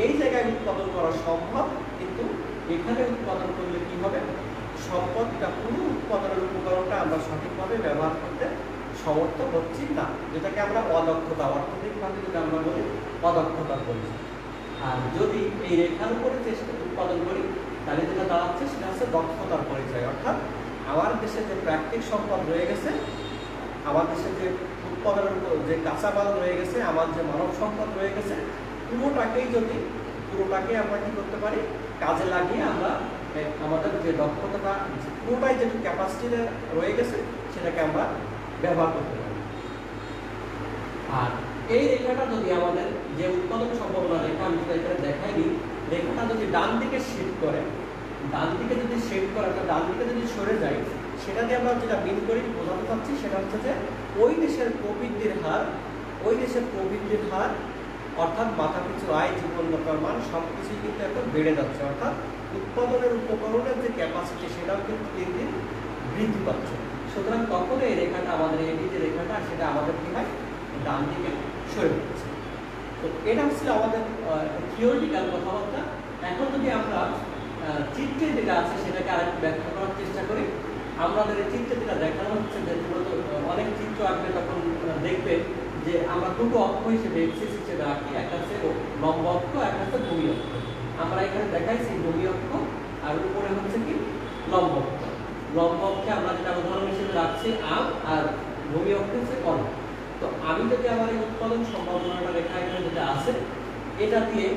এই জায়গায় উৎপাদন করা সম্ভব, কিন্তু এখানে উৎপাদন করলে কি হবে, সম্পদটা পুরো উৎপাদনের উপকরণটা আমরা সঠিকভাবে ব্যবহার করতে সমর্থ হচ্ছি না, যেটাকে আমরা অদক্ষতা, অর্থনৈতিকভাবে যদি আমরা বলি অদক্ষতা বলছি। আর যদি এই রেখার উপরে চেষ্টা উৎপাদন করি, তাহলে যেটা দাঁড়াচ্ছে সেটা হচ্ছে দক্ষতার পরিচয়। অর্থাৎ আমার দেশে যে প্রাকৃতিক সম্পদ রয়ে গেছে, আমার দেশে যে উৎপাদনের যে কাঁচামাল রয়ে গেছে, আমার যে মানব সম্পদ রয়ে গেছে, পুরোটাকে আমরা কি করতে পারি, কাজে লাগিয়ে আমরা আমাদের যে দক্ষতাটা, পুরোটাই যে ক্যাপাসিটি রয়ে গেছে, সেটাকে আমরা ব্যবহার করতে পারি। আর এই রেখাটা যদি আমাদের যে উৎপাদন সম্ভাবনা রেখা, আমি যেটা এখানে দেখাইনি, রেখাটা যদি ডান দিকে শিফট করে, ডান দিকে যদি সরে যায়, সেটা দিয়ে আমরা যেটা মিন করি, বোঝাতে চাচ্ছি, সেটা হচ্ছে যে ওই দেশের প্রবৃদ্ধির হার অর্থাৎ মাথাপিছু আয়, জীবনযাত্রার মান সব কিছুই কিন্তু এখন বেড়ে যাচ্ছে। অর্থাৎ উৎপাদনের উপকরণের যে ক্যাপাসিটি, সেটাও কিন্তু দিন দিন বৃদ্ধি পাচ্ছে। সুতরাং তখন এই রেখাটা, আমাদের এই যে রেখাটা, সেটা আমাদের কি হয়, ডান দিকে সরে যাচ্ছে। তো এটা হচ্ছে আমাদের থিওরিটিক্যাল কথাবার্তা। এখন যদি আমরা চিত্রে যেটা আছে সেটাকে আরেকটু ব্যাখ্যা করার চেষ্টা করি, আমাদের এই চিত্রে যেটা দেখানো হচ্ছে, যে অনেক চিত্র আঁকলে তখন দেখবে যে আমরা দুটো অক্ষ হিসেবে এক্সিস হিসেবে আঁকি, একটা হচ্ছে লম্ব অক্ষ, একটা হচ্ছে ভূমি অক্ষ। আমরা এখানে দেখাইছি ভূমি অক্ষ, আর উপরে হচ্ছে কি লম্ব অক্ষ। লম্ব অক্ষে আমরা যেটা উদাহরণ হিসেবে রাখছি আম, আর ভূমি অক্ষে হচ্ছে কলা। তো আমি যদি আমার এই উৎপাদন সম্ভাবনাটা রেখা এখানে যেটা আছে, এটা দিয়ে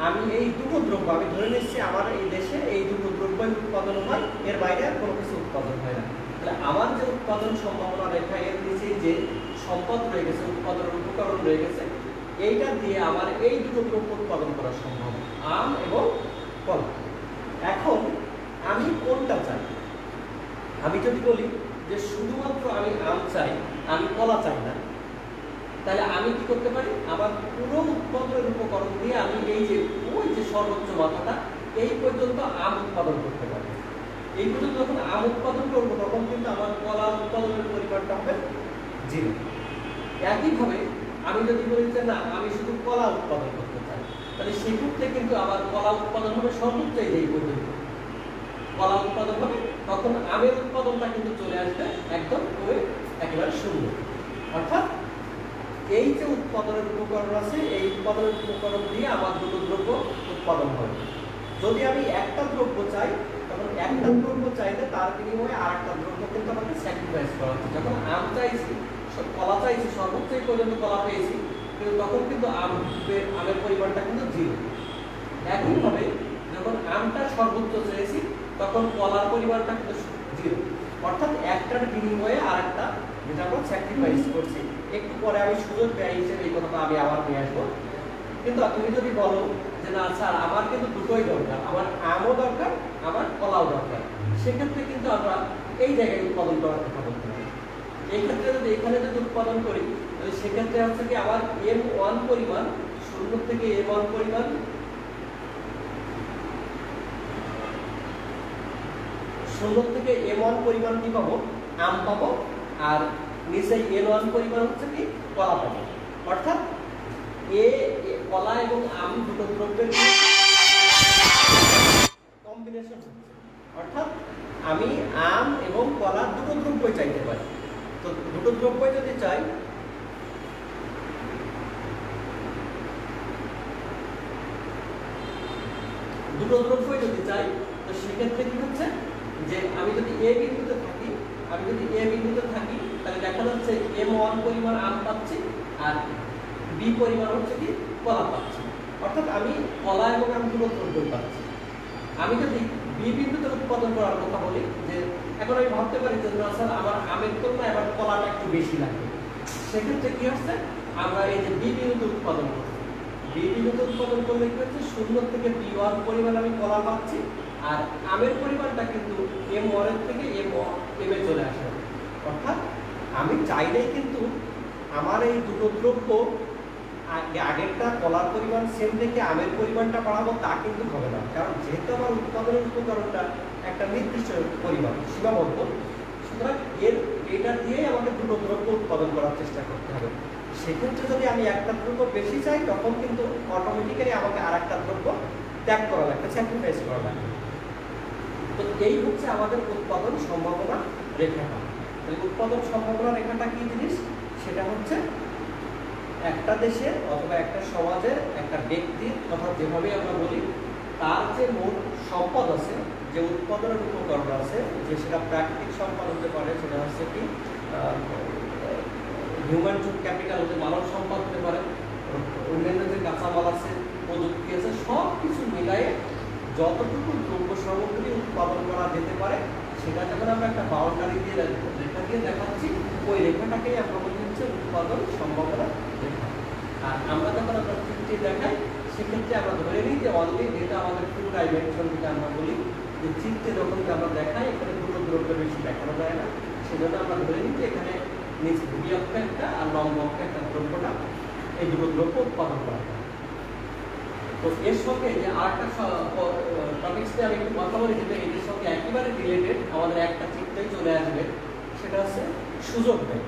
আমি এই দুটো দ্রব্য আমি ধরে নিচ্ছি, আমার এই দেশে এই দুটো দ্রব্যই উৎপাদন হয়, এর বাইরে আর কোনো কিছু উৎপাদন হয় না। তাহলে আমার যে উৎপাদন সম্ভাবনা রেখা, এর নিচে যে সম্পদ রয়ে গেছে, উৎপাদনের উপকরণ রয়ে গেছে, এইটা দিয়ে আমার এই দুটো দ্রব্য উৎপাদন করা সম্ভব, আম এবং কলা। এখন আমি কোনটা চাই? আমি যদি বলি যে শুধুমাত্র আমি আম চাই, আমি কলা চাই না, তাহলে আমি কি করতে পারি, আমার পুরো উৎপাদনের উপকরণ দিয়ে আমি এই যে ওই যে সর্বোচ্চ মাত্রাটা, এই পর্যন্ত আম উৎপাদন করতে পারি। এই পর্যন্ত যখন আম উৎপাদন করবো, তখন কিন্তু আমার কলা উৎপাদনের পরিমাণটা হবে 0। একইভাবে আমি যদি বলি যে না, আমি শুধু কলা উৎপাদন করতে চাই, তাহলে সেক্ষেত্রে কিন্তু আমার কলা উৎপাদন হবে সর্বোচ্চ এই পর্যন্ত কলা উৎপাদন হবে, তখন আমের উৎপাদনটা কিন্তু চলে আসবে একদম একেবারে শূন্য। অর্থাৎ এই যে উৎপাদনের উপকরণ আছে, এই উৎপাদনের উপকরণ দিয়ে আমার দুটো দ্রব্য উৎপাদন হবে। যদি আমি একটা দ্রব্য চাই, তখন একটা দ্রব্য চাইলে তার বিনিময়ে আর একটা দ্রব্য কিন্তু আমাকে স্যাক্রিফাইস করা হচ্ছে। যখন আম চাইছি, কলা চাইছি, সর্বোচ্চ এই পর্যন্ত কলা পেয়েছি, কিন্তু তখন কিন্তু আমের পরিমাণটা কিন্তু 0। একইভাবে যখন আমটা সর্বোচ্চ চেয়েছি, তখন কলার পরিমাণটা কিন্তু 0। অর্থাৎ একটার বিনিময়ে আর একটা, যেটা আমরা স্যাক্রিফাইস করছি। একটু পরে আমি সুযোগ ব্যয় হিসেবে এই কথাটা আমি আবার নিয়ে আসবো। কিন্তু তুমি যদি বলো যে না স্যার, আমার কিন্তু দুটোই দরকার, আমার আমও দরকার, আমার কলাও দরকার, সেক্ষেত্রে কিন্তু আমরা এই জায়গায় উৎপাদন করার কথা বলতে পারি। এই ক্ষেত্রে যদি এখানে যদি উৎপাদন করি, তাহলে সেক্ষেত্রে হচ্ছে কি আমার M1 পরিমাণ, 0 থেকে M1 পরিমাণ, 0 থেকে M1 পরিমাণ কি পাবো, আম পাবো, আর নিচে N1 পরিমাণ হচ্ছে কি কলা পাবো। অর্থাৎ কলা এবং আম দুটো দ্রব্যের কম্বিনেশন হচ্ছে। দুটো দ্রব্যই যদি চাই, তো সেক্ষেত্রে কি হচ্ছে যে আমি যদি এ বিন্দুতে থাকি, তাহলে দেখা যাচ্ছে M1 পরিমাণ আম পাচ্ছি আর বি পরিমাণ হচ্ছে কি কলা পাচ্ছি। অর্থাৎ আমি কলা এবং আম দুটো দ্রব্যই পাচ্ছি। আমি যদি বি বিন্দুতে উৎপাদন করার কথা বলি, যে এখন আমি ভাবতে পারি যে না স্যার আমার আমের তুলনায় এবার কলাটা একটু বেশি লাগে, সেক্ষেত্রে কি হচ্ছে আমরা এই যে বি বিন্দুতে উৎপাদন করছি, বি বিন্দুতে উৎপাদন করলে কি হচ্ছে 0 থেকে B1 পরিমাণ আমি কলা পাচ্ছি, আর আমের পরিমাণটা কিন্তু M1 এর থেকে M এ চলে আসে। অর্থাৎ আমি চাইলেই কিন্তু আমার এই দুটো দ্রব্য আগেরটা কলার পরিমাণ সেম থেকে আমের পরিমাণটা বাড়াবো তা কিন্তু হবে না, কারণ যেহেতু আমার উৎপাদনের উপকরণটা একটা নির্দিষ্ট পরিমাণ সীমাবদ্ধ, সুতরাং এটা দিয়েই আমাকে দুটো দ্রব্য উৎপাদন করার চেষ্টা করতে হবে। সেক্ষেত্রে যদি আমি একটা দ্রব্য বেশি চাই, তখন কিন্তু অটোমেটিক্যালি আমাকে আর একটা দ্রব্য ত্যাগ করা লাগবে, স্যাক্রিফাইস করা লাগবে। তো এই হচ্ছে আমাদের উৎপাদন সম্ভাবনা রেখাটা। উৎপাদন সম্ভাবনা রেখাটা কি জিনিস? সেটা হচ্ছে একটা দেশের অথবা একটা সমাজের, একটা ব্যক্তির কথা যেভাবে আমরা বলি, তার যে মোট সম্পদ আছে, যে উৎপাদনের উপকরণ আছে, যে সেটা প্রাকৃতিক সম্পদ হতে পারে, সেটা হচ্ছে কি হিউম্যান ক্যাপিটাল হতে মানব সম্পদ হতে পারে, অন্যান্য যে কাঁচামাল আছে, প্রযুক্তি আছে, সব কিছু মিলায়ে যতটুকু দ্রব্য সামগ্রী উৎপাদন করা যেতে পারে, সেটা যখন আমরা একটা বাউন্ডারি দিয়ে রেখা দিয়ে দেখাচ্ছি, ওই রেখাটাকেই আমরা বলি হচ্ছে উৎপাদন সম্ভাবনা রেখা। আর আমরা যখন আমরা চিত্রে দেখাই, সেক্ষেত্রে আমরা ধরে নিই যে অনলি যেটা আমাদের টু ডাইমেনশন, যেটা আমরা বলি যে চিত্রে যখন আমরা দেখাই, এখানে দুটো দ্রব্য বেশি দেখানো যায় না, সেজন্য আমরা ধরে নিই যে এখানে নিচ ভূমি অক্ষে একটা আর লম্ব অক্ষে একটা দ্রব্যটা, এই দুটো দ্রব্য উৎপাদন করা হয়। তো এর সঙ্গে যে আরেকটা টপিকস নিয়ে আমি একটু কথা বলি, যেটা এদের সঙ্গে একেবারে রিলেটেড, আমাদের একটা চিত্রেই চলে আসবে, সেটা হচ্ছে সুযোগ ব্যয়।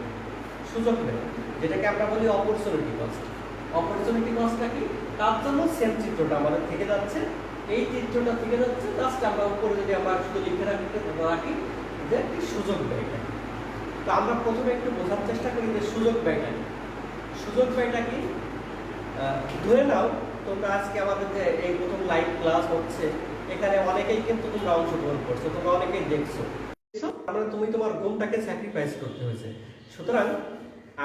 সুযোগ ব্যয় যেটাকে আমরা বলি অপরচুনিটি কস্ট। অপরচুনিটি কস্টটা কি? তার জন্য সেম চিত্রটা আমাদের থেকে যাচ্ছে, এই চিত্রটা থেকে যাচ্ছে, জাস্ট আমরা উপরে যদি আমরা শুধু লিখে রাখি যে একটি সুযোগ ব্যয়টা। তো আমরা প্রথমে একটু বোঝার চেষ্টা করি যে সুযোগ ব্যয়টা কি। সুযোগ ব্যয়টা কি? ধরে নাও তোমরা আজকে আমাদের যে এই প্রথম লাইভ ক্লাস হচ্ছে, এখানে অনেকেই কিন্তু তোমরা অংশগ্রহণ করছো, তোমরা অনেকেই দেখছো, আমরা তুমি তোমার ঘুমটাকে স্যাক্রিফাইস করতে হয়েছে। সুতরাং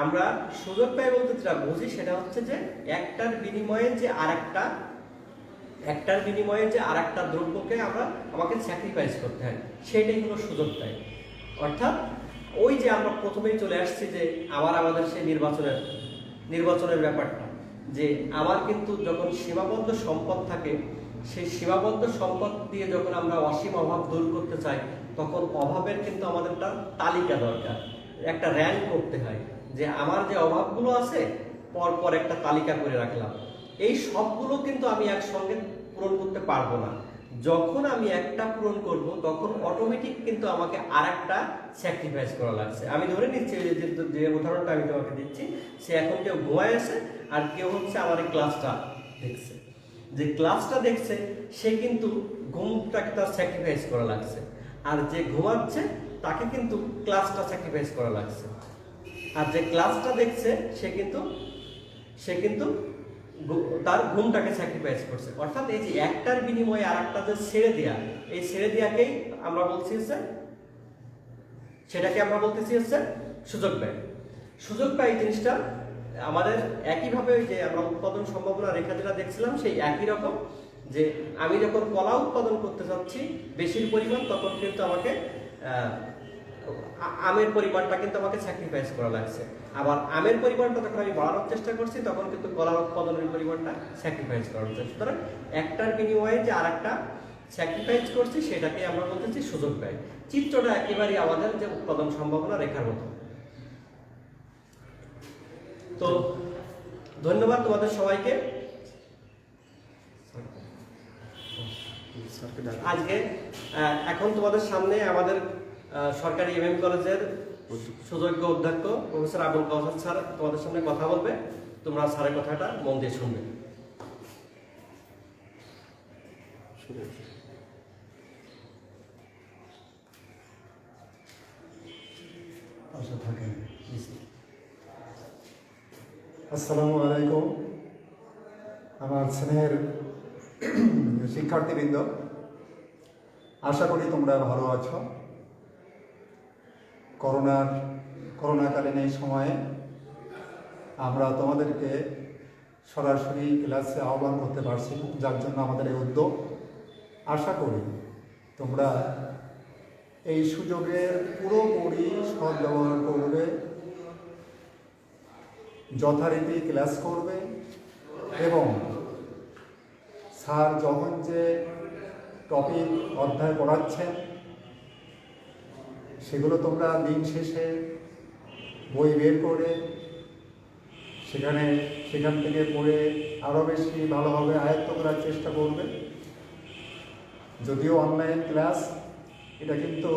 আমরা সুযোগ ব্যয় বলতে যেটা বুঝি, সেটা হচ্ছে যে একটার বিনিময়ে যে আরেকটা দ্রব্যকে আমাকে স্যাক্রিফাইস করতে হয়, সেটাই হলো সুযোগ ব্যয়। অর্থাৎ ওই যে আমরা প্রথমেই চলে আসছি যে আমাদের সেই নির্বাচনের ব্যাপারটা, যে আমার কিন্তু যখন সীমাবদ্ধ সম্পদ থাকে, সেই সীমাবদ্ধ সম্পদ দিয়ে যখন আমরা অসীম অভাব দূর করতে চাই, তখন অভাবের কিন্তু আমাদের একটা তালিকা দরকার, একটা র্যাঙ্ক করতে হয়, যে আমার যে অভাবগুলো আছে পরপর একটা তালিকা করে রাখলাম। এই সবগুলো কিন্তু আমি একসঙ্গে পূরণ করতে পারবো না। যখন আমি একটা পূরণ করব, তখন অটোমেটিক কিন্তু আমাকে আরেকটা স্যাক্রিফাইস করা লাগছে। আমি ধরে নিচ্ছি যে উদাহরণটা আমি তোমাকে দিচ্ছি, সে এখন কেউ ঘুমায় আছে, আর কেউ হচ্ছে আমার এই ক্লাসটা দেখছে। যে ক্লাসটা দেখছে সে কিন্তু ঘুমটাকে তার স্যাক্রিফাইস করা লাগছে, আর যে ঘুমাচ্ছে তাকে কিন্তু ক্লাসটা স্যাক্রিফাইস করা লাগছে। আর যে ক্লাসটা দেখছে সে কিন্তু তার ঘুমটাকে স্যাক্রিফাইস করছে। অর্থাৎ এই যে একটার বিনিময়ে আরেকটা যে ছেড়ে দেয়া, এই ছেড়ে দেয়াকেই আমরা বলছি হচ্ছে, সেটাকে আমরা বলতেছি হচ্ছে সুযোগ ব্যয়। সুযোগ ব্যয় জিনিসটা আমাদের একইভাবে যে আমরা উৎপাদন সম্ভাবনা রেখা যেটা দেখছিলাম, সেই একই রকম, যে আমি যখন কলা উৎপাদন করতে চাচ্ছি বেশির পরিমাণ, তখন কিন্তু আমাকে আমের পরিমাণটা কিন্তু আমাকে স্যাক্রিফাইস করা লাগছে। আবার আমের পরিমাণটা যখন আমি বাড়ানোর চেষ্টা করছি, তখন কিন্তু কলার উৎপাদনের পরিমাণটা স্যাক্রিফাইস করা হচ্ছে। সুতরাং একটার বিনিময়ে যে আরেকটা স্যাক্রিফাইস করছি, সেটাকে আমরা বলতেছি সুযোগ ব্যয়। চিত্রটা একেবারেই আমাদের যে উৎপাদন সম্ভাবনা রেখার মতো। তো ধন্যবাদ তোমাদের সবাইকে। আজকে এখন তোমাদের সামনে আমাদের সরকারি এমএম কলেজের সুযোগ্য অধ্যক্ষ প্রফেসর আবুল কাউসার স্যার তোমাদের সামনে কথা বলবে। তোমরা স্যারের কথাটা মন দিয়ে শুনবে। আসসালামু আলাইকুম। আমার স্নেহের শিক্ষার্থীবৃন্দ, আশা করি তোমরা ভালো আছো। করোনাকালীন এই সময়ে আমরা তোমাদেরকে সরাসরি ক্লাসে আহ্বান করতে পারছি না, যার জন্য আমাদের এই উদ্যোগ। আশা করি তোমরা এই সুযোগের পুরোপুরি সদ্ব্যবহার করবে, যথারীতি ক্লাস করবে এবং স্যার যখন যে টপিক অধ্যায় পড়াচ্ছেন সেগুলো তোমরা দিন শেষে বই বের করে সেখান থেকে পড়ে আরও বেশি ভালোভাবে আয়ত্ত করার চেষ্টা করবে। যদিও অনলাইন ক্লাস, এটা কিন্তু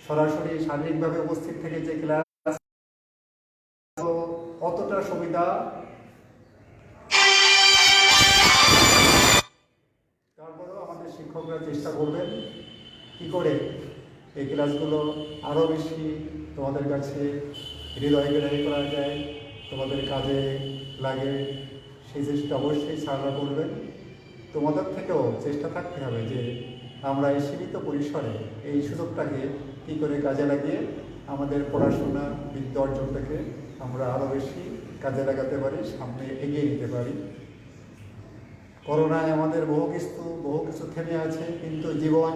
সরাসরি শারীরিকভাবে উপস্থিত থেকে যে ক্লাস অতটা সুবিধা, তারপরেও আমাদের শিক্ষকরা চেষ্টা করবেন কি করে এই ক্লাসগুলো আরও বেশি তোমাদের কাছে হৃদয়গ্রাহী করা যায়, তোমাদের কাজে লাগে, সেই চেষ্টা অবশ্যই স্যাররা করবেন। তোমাদের থেকেও চেষ্টা থাকতে হবে যে আমরা এই সীমিত পরিসরে এই সুযোগটাকে কী করে কাজে লাগিয়ে আমাদের পড়াশোনা বিদ্যা অর্জনটাকে আমরা আরও বেশি কাজে লাগাতে পারি, সামনে এগিয়ে নিতে পারি। করোনায় আমাদের বহু কিছু থেমে আছে, কিন্তু জীবন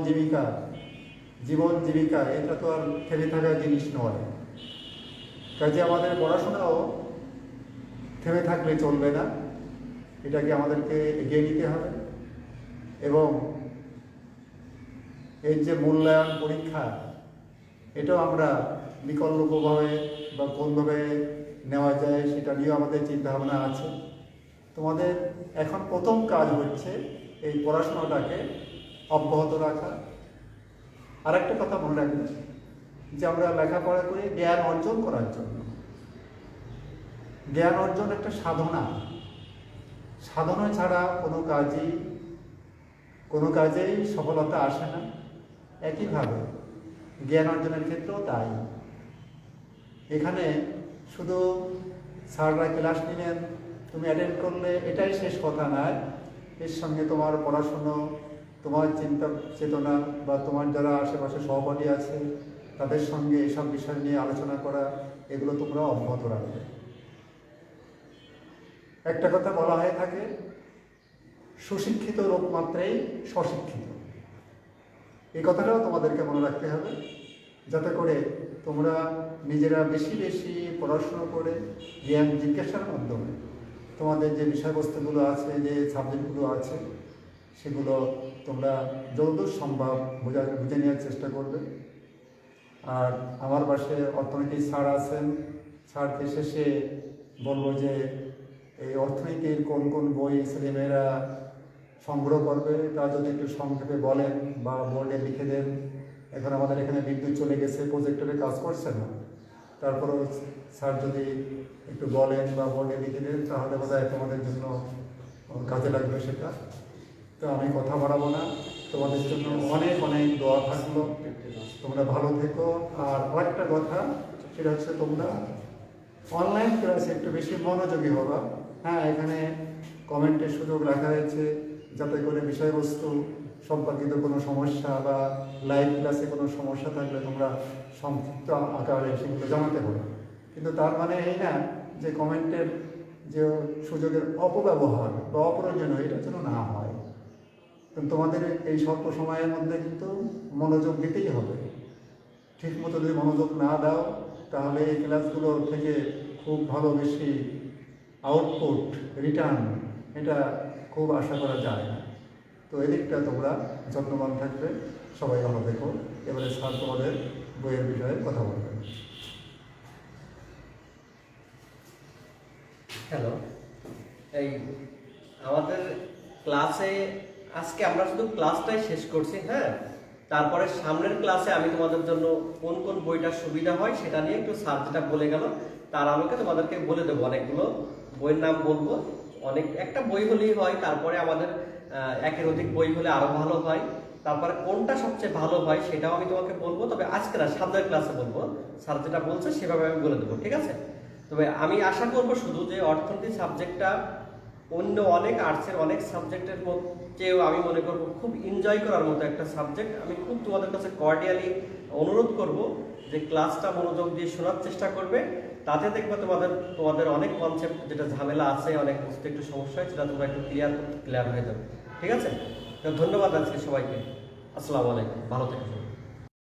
জীবিকা এটা তো আর থেমে থাকার জিনিস নয়। কাজে আমাদের পড়াশোনাও থেমে থাকলে চলবে না, এটাকে আমাদেরকে এগিয়ে নিতে হবে। এবং এই যে মূল্যায়ন পরীক্ষা, এটাও আমরা বিকল্পভাবে বা কোনভাবে নেওয়া যায় সেটা নিয়েও আমাদের চিন্তাভাবনা আছে। তোমাদের এখন প্রথম কাজ হচ্ছে এই পড়াশোনাটাকে অব্যাহত রাখা। আর একটা কথা মনে রাখবেন যে আমরা লেখাপড়া করে জ্ঞান অর্জন করার জন্য, জ্ঞান অর্জন একটা সাধনা ছাড়া কোনো কাজেই সফলতা আসে না। একইভাবে জ্ঞান অর্জনের ক্ষেত্রেও তাই। এখানে শুধু স্যাররা ক্লাস নিলেন, তুমি অ্যাটেন্ড করলে, এটাই শেষ কথা নয়। এর সঙ্গে তোমার পড়াশুনো, তোমার চিন্তা চেতনা বা তোমার যারা আশেপাশে সহপাঠী আছে তাদের সঙ্গে এসব বিষয় নিয়ে আলোচনা করা, এগুলো তোমরা অব্যাহত রাখবে। একটা কথা বলা হয়ে থাকে, সুশিক্ষিত লোক মাত্রেই স্বশিক্ষিত। এই কথাটাও তোমাদেরকে মনে রাখতে হবে, যাতে করে তোমরা নিজেরা বেশি পড়াশুনো করে জ্ঞান জিজ্ঞাসার মাধ্যমে তোমাদের যে বিষয়বস্তুগুলো আছে, যে সাবজেক্টগুলো আছে, সেগুলো তোমরা যতদূর সম্ভব বুঝে নেওয়ার চেষ্টা করবে। আর আমার পাশে অর্থনীতির স্যার আছেন, স্যারকে শেষে বলবো যে এই অর্থনীতির কোন বই ছেলেমেয়েরা সংগ্রহ করবে তা যদি একটু সংক্ষেপে বলেন বা বোর্ডে লিখে দেন। এখন আমাদের এখানে বিদ্যুৎ চলে গেছে, প্রজেক্টরে কাজ করছে না, তারপরেও স্যার যদি একটু বলেন বা বোর্ডে লিখে দেন তাহলে বোধহয় তোমাদের জন্য কাজে লাগবে সেটা। তো আমি কথা বাড়াবো না, তোমাদের জন্য অনেক দোয়া থাকলো, তোমরা ভালো থেকো। আর আরেকটা কথা, সেটা হচ্ছে তোমরা অনলাইন ক্লাসে একটু বেশি মনোযোগী হবা। হ্যাঁ, এখানে কমেন্টের সুযোগ রাখা হয়েছে যাতে করে বিষয়বস্তু সম্পর্কিত কোনো সমস্যা বা লাইভ ক্লাসে কোনো সমস্যা থাকলে তোমরা সংক্ষিপ্ত আকারে সেগুলো জানাতে পারো। কিন্তু তার মানে এই না যে কমেন্টের যে সুযোগের অপব্যবহার বা অপ্রয়োজনীয়, এটা যেন না হয়। কিন্তু তোমাদের এই স্বল্প সময়ের মধ্যে কিন্তু মনোযোগ দিতেই হবে। ঠিক মতো যদি মনোযোগ না দাও তাহলে এই ক্লাসগুলো থেকে খুব ভালো বেশি আউটপুট, রিটার্ন, এটা খুব আশা করা যায় না। তো এদিকটা তোমরা যত্নবান থাকবে। সবাই ভালো দেখো। এবারে স্যার তোমাদের বইয়ের বিষয়ে কথা বলবেন। হ্যালো, এই আমাদের ক্লাসে আজকে আমরা শুধু ক্লাসটাই শেষ করছি। হ্যাঁ, তারপরে সামনের ক্লাসে আমি তোমাদের জন্য কোন বইটা সুবিধা হয় সেটা নিয়ে একটু স্যার যেটা বলে গেল তার আমাকে তোমাদেরকে বলে দেবো। অনেকগুলো বইয়ের নাম বলবো, একটা বই হলেই হয়, তারপরে আমাদের একের অধিক বই হলে আরো ভালো হয়। তারপরে কোনটা সবচেয়ে ভালো হয় সেটাও আমি তোমাকে বলবো, তবে আজকে না, সামনের ক্লাসে বলবো। স্যার যেটা বলছে সেভাবে আমি বলে দেবো, ঠিক আছে? তবে আমি আশা করবো শুধু যে অর্থনীতি সাবজেক্টটা অন্য অনেক আর্টসের অনেক সাবজেক্টের চেয়েও আমি মনে করব খুব এনজয় করার মতো একটা সাবজেক্ট। আমি খুব তোমাদের কাছে কর্ডিয়ালি অনুরোধ করব যে ক্লাসটা মনোযোগ দিয়ে শোনার চেষ্টা করবে, তাতে দেখবে তোমাদের অনেক কনসেপ্ট যেটা ঝামেলা আছে, অনেক বুঝতে একটু সমস্যা হয়, সেটা তোমরা একটু ক্লিয়ার হয়ে যাবে। ঠিক আছে, তো ধন্যবাদ আজকে সবাইকে। আসসালামু আলাইকুম, ভালো থেকো সবাই।